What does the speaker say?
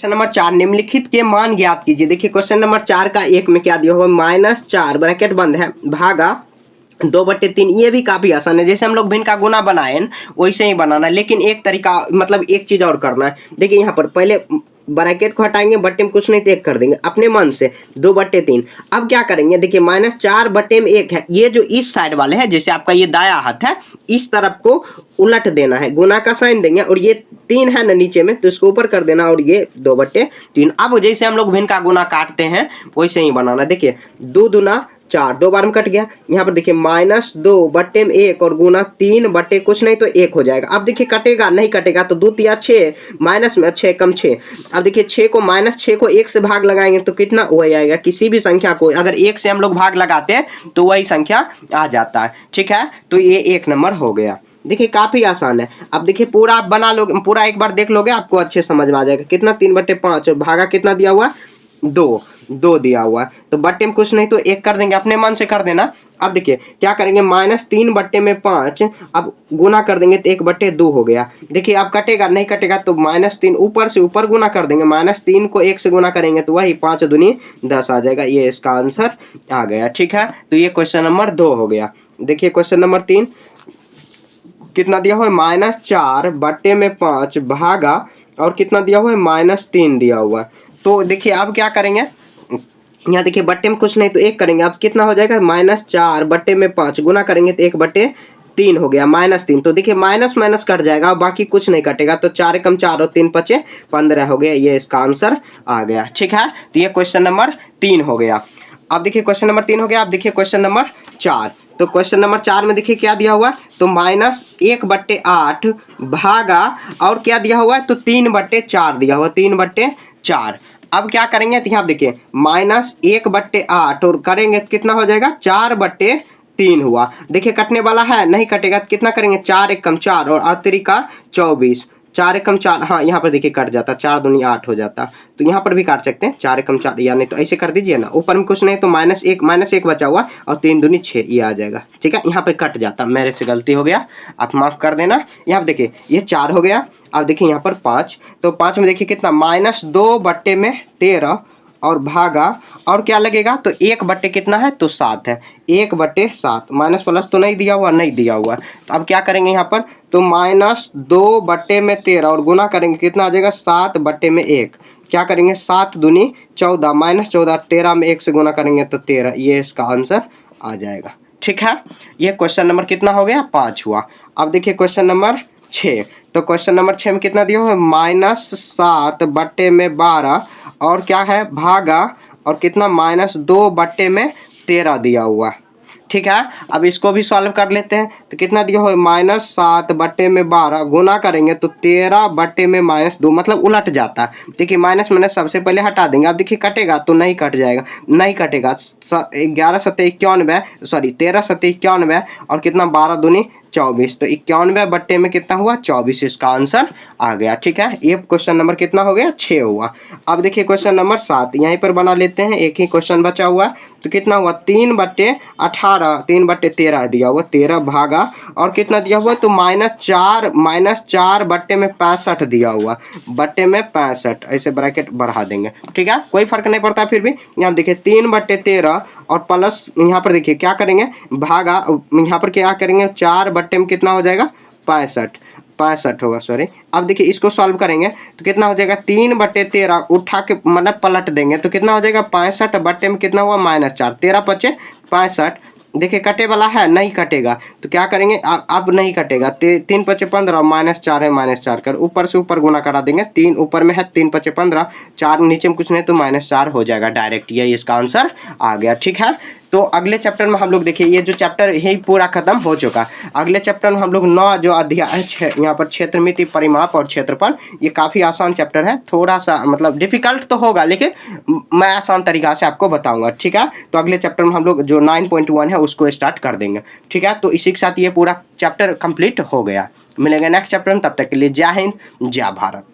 Question number 4 निम्नलिखित के मान ज्ञात कीजिए। देखिए क्वेश्चन नंबर 4 का एक में क्या दिया हुआ -4 ब्रैकेट बंद है भागा 2/3। ये भी काफी आसान है, जैसे हम लोग भिन्न का गुना बनाए न, वैसे ही बनाना है, लेकिन एक तरीका मतलब एक चीज और करना है। देखिए यहाँ पर पहले ब्रैकेट को हटाएंगे, बट्टे में कुछ नहीं तो एक कर देंगे अपने मन से 2/3। अब क्या करेंगे, देखिए -4/1 है, ये जो इस साइड वाले है, जैसे आपका ये दाया हाथ है, इस तरफ को उलट देना है, गुना का साइन देंगे, और ये 3 है ना नीचे में, तो इसको ऊपर कर देना, और ये 2/3। अब जैसे हम लोग भिन्न का गुना काटते हैं वैसे ही बनाना। देखिए 2 दूना 4, 2 बार में कट गया। यहाँ पर देखिए -2/1 और गुना 3 बटे कुछ नहीं तो 1 हो जाएगा। अब देखिए कटेगा नहीं कटेगा, तो 2 तिया 6, माइनस में 6 कम 6। अब देखिए 6 को 1 से भाग लगाएंगे तो कितना हो जाएगा, किसी भी संख्या को अगर 1 से हम लोग भाग लगाते हैं तो वही संख्या आ जाता है। ठीक है, तो ये 1 नंबर हो गया। देखिए काफी आसान है। अब देखिए पूरा आप बना लोगे, पूरा एक बार देख लोगे, आपको अच्छे समझ में आ जाएगा। कितना 3/5 और भागा कितना दिया हुआ 2 दिया हुआ है, तो बट्टे में कुछ नहीं तो 1 कर देंगे, अपने मन से कर देना। अब देखिए क्या करेंगे, -3/5, अब गुना कर देंगे तो 1/2 हो गया। देखिए अब कटेगा नहीं कटेगा, तो -3 ऊपर से ऊपर गुना कर देंगे, -3 को 1 से गुना करेंगे तो वही 5 दूनी 10 आ जाएगा। ये इसका आंसर आ गया। ठीक है, तो ये क्वेश्चन नंबर 2 हो गया। देखिए क्वेश्चन नंबर 3 कितना दिया हुआ है, -4/5 भागा और कितना दिया हुआ है, -3 दिया हुआ है। तो देखिए अब क्या करेंगे, यहाँ देखिए बट्टे में कुछ नहीं तो 1 करेंगे। अब कितना हो जाएगा, -4/5 गुना करेंगे तो 1/3 हो गया, -3। तो देखिए माइनस माइनस कट जाएगा, बाकी कुछ नहीं कटेगा, तो 4 कम 4 और 3 5 15 हो गया। ये इसका आंसर आ गया। ठीक है, तो ये क्वेश्चन नंबर 3 हो गया। अब देखिए क्वेश्चन नंबर 3 हो गया। अब देखिए क्वेश्चन नंबर 4, तो क्वेश्चन नंबर 4 में देखिए क्या दिया हुआ है, तो -1/8 भागा और क्या दिया हुआ है, तो 3/4 दिया हुआ, 3/4। अब क्या करेंगे, तो यहाँ देखिए -1/8 और करेंगे तो कितना हो जाएगा, 4/3 हुआ। देखिए कटने वाला है नहीं कटेगा, तो कितना करेंगे, 4 1 कम 4 और 8 3 का 24, 4 1 कम 4, हाँ यहाँ पर देखिए कट जाता, 4 दूनी 8 हो जाता। तो यहाँ पर भी काट सकते हैं, 4 1 कम 4, या नहीं तो ऐसे कर दीजिए ना, ऊपर में कुछ नहीं तो -1 बचा हुआ और 3 दूनी 6, ये आ जाएगा। ठीक है, यहाँ पर कट जाता, मेरे से गलती हो गया, आप माफ कर देना। यहाँ देखिए ये 4 हो गया। अब देखिए यहाँ पर 5, तो 5 में देखिए कितना, -2/13 और भागा और क्या लगेगा, तो 1 कितना है, तो 7 है, 1/7। माइनस प्लस तो नहीं दिया हुआ, नहीं दिया हुआ। तो अब क्या करेंगे यहाँ पर, तो -2/13 और गुना करेंगे कितना आ जाएगा, 7/1। क्या करेंगे, 7 दूनी 14, -14, 13 में 1 से गुना करेंगे तो 13। ये इसका आंसर आ जाएगा। ठीक है, ये क्वेश्चन नंबर कितना हो गया, 5 हुआ। अब देखिए क्वेश्चन नंबर 6, तो क्वेश्चन नंबर 6 में कितना दिया हुआ है, -7/12 और क्या है, भागा और कितना, -2/13 दिया हुआ है। ठीक है, अब इसको भी सॉल्व कर लेते हैं। तो कितना दिया हुआ है, -7/12 गुना करेंगे तो 13/-2, मतलब उलट जाता है। देखिए माइनस माइनस सबसे पहले हटा देंगे। अब देखिए कटेगा तो नहीं कट जाएगा, नहीं कटेगा। 11 7 91, सॉरी 13 7 91 और कितना, 12 दूनी 24, तो 91 में कितना हुआ, 24। इसका आंसर आ गया। ठीक है, ये क्वेश्चन नंबर कितना हो गया, 6 हुआ। अब देखिए क्वेश्चन नंबर 7 यहीं पर बना लेते हैं, एक ही क्वेश्चन बचा हुआ है। तो कितना हुआ, 3/18, 3/13 दिया हुआ, 13 भागा और कितना दिया हुआ, तो -4/65 दिया हुआ, बट्टे में 65, ऐसे ब्रैकेट बढ़ा देंगे। ठीक है, कोई फर्क नहीं पड़ता। फिर भी यहाँ देखिए 3/13 और प्लस यहाँ पर देखिए क्या करेंगे, भागा, यहाँ पर क्या करेंगे, 4/, में कितना हो जाएगा, 65 होगा, सॉरी। अब देखिए इसको सॉल्व करेंगे तो कितना हो जाएगा, 3/13 उठा के मतलब पलट देंगे तो कितना हो जाएगा, 65 में कितना हुआ, -4, 13 5 65। देखिए कटे वाला है, नहीं कटेगा, तो क्या करेंगे, अब नहीं कटेगा, 3 5 15 और -4 है, -4 कर ऊपर से ऊपर गुना करा देंगे। 3 ऊपर में है, 3 5 15, 4 नीचे में कुछ नहीं तो -4 हो जाएगा डायरेक्ट। ये इसका आंसर आ गया। ठीक है, तो अगले चैप्टर में हम लोग देखिए, ये जो चैप्टर है पूरा खत्म हो चुका। अगले चैप्टर में हम लोग 9 जो अध्याय यहाँ पर क्षेत्रमिति, परिमाप और क्षेत्रफल, ये काफ़ी आसान चैप्टर है। थोड़ा सा मतलब डिफिकल्ट तो होगा, लेकिन मैं आसान तरीका से आपको बताऊंगा। ठीक है, तो अगले चैप्टर में हम लोग जो 9.1 है उसको स्टार्ट कर देंगे। ठीक है, तो इसी के साथ ये पूरा चैप्टर कंप्लीट हो गया। मिलेंगे नेक्स्ट चैप्टर में, तब तक के लिए जय हिंद, जय भारत।